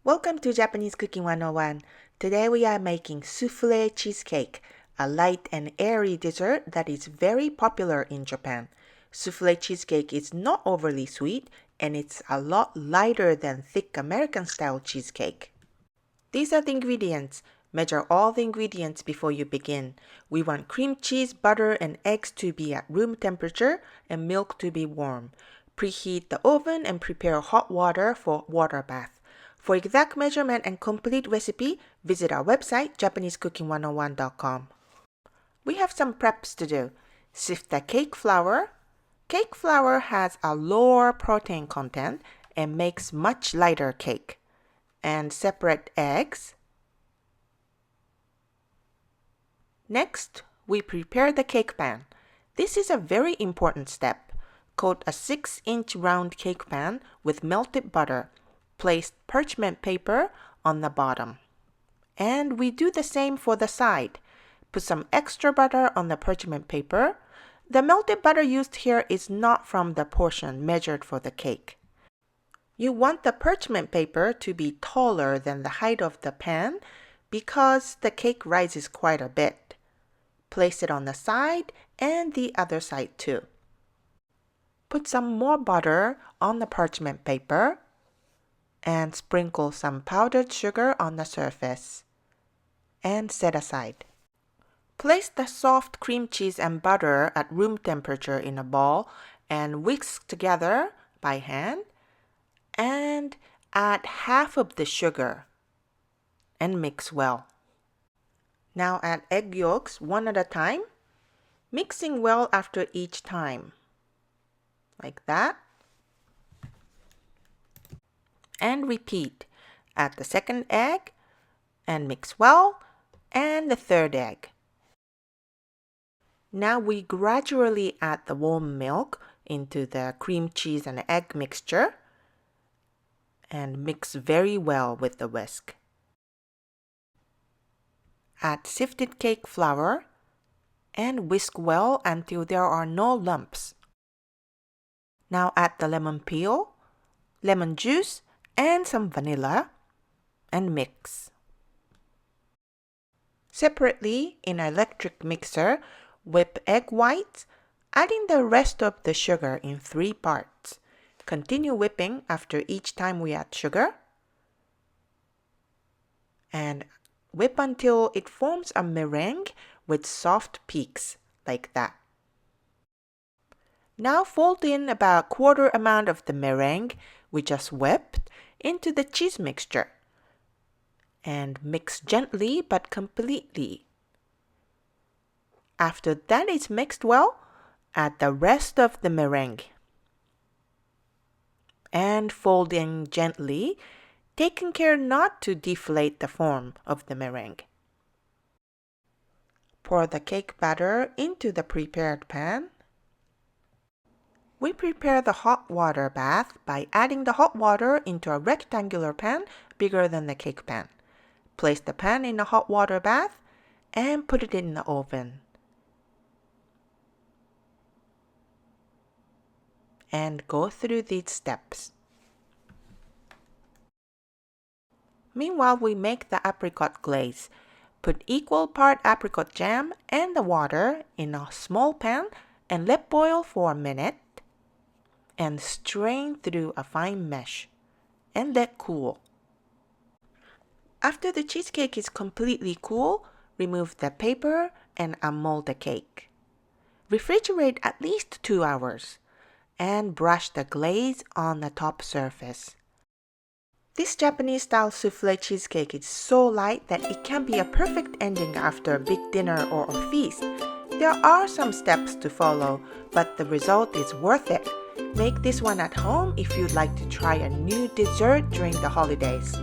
Welcome to Japanese Cooking 101. Today we are making souffle cheesecake, a light and airy dessert that is very popular in Japan. Souffle cheesecake is not overly sweet and it's a lot lighter than thick American-style cheesecake. These are the ingredients. Measure all the ingredients before you begin. We want cream cheese, butter, and eggs to be at room temperature and milk to be warm. Preheat the oven and prepare hot water for water bath. For exact measurement and complete recipe, visit our website, JapaneseCooking101.com. We have some preps to do. Sift the cake flour. Cake flour has a lower protein content and makes much lighter cake. And separate eggs. Next, we prepare the cake pan. This is a very important step. Coat a 6-inch round cake pan with melted butter. Place parchment paper on the bottom. And we do the same for the side. Put some extra butter on the parchment paper. The melted butter used here is not from the portion measured for the cake. You want the parchment paper to be taller than the height of the pan because the cake rises quite a bit. Place it on the side and the other side too. Put some more butter on the parchment paper and sprinkle some powdered sugar on the surface and set aside. Place the soft cream cheese and butter at room temperature in a bowl and whisk together by hand and add half of the sugar and mix well. Now add egg yolks one at a time, mixing well after each time, like that. And repeat. Add the second egg and mix well, and the third egg. Now we gradually add the warm milk into the cream cheese and egg mixture and mix very well with the whisk. Add sifted cake flour and whisk well until there are no lumps. Now add the lemon peel, lemon juice, and some vanilla and mix. Separately, in an electric mixer, whip egg whites, adding the rest of the sugar in 3 parts. Continue whipping after each time we add sugar. And whip until it forms a meringue with soft peaks, like that. Now fold in about a quarter amount of the meringue we just whipped into the cheese mixture. And mix gently but completely. After that is mixed well, add the rest of the meringue. And fold in gently, taking care not to deflate the form of the meringue. Pour the cake batter into the prepared pan. We prepare the hot water bath by adding the hot water into a rectangular pan bigger than the cake pan. Place the pan in a hot water bath and put it in the oven. And go through these steps. Meanwhile, we make the apricot glaze. Put equal part apricot jam and the water in a small pan and let boil for a minute. And strain through a fine mesh and let cool. After the cheesecake is completely cool, remove the paper and unmold the cake. Refrigerate at least 2 hours and brush the glaze on the top surface. This Japanese-style souffle cheesecake is so light that it can be a perfect ending after a big dinner or a feast. There are some steps to follow, but the result is worth it. Make this one at home if you'd like to try a new dessert during the holidays.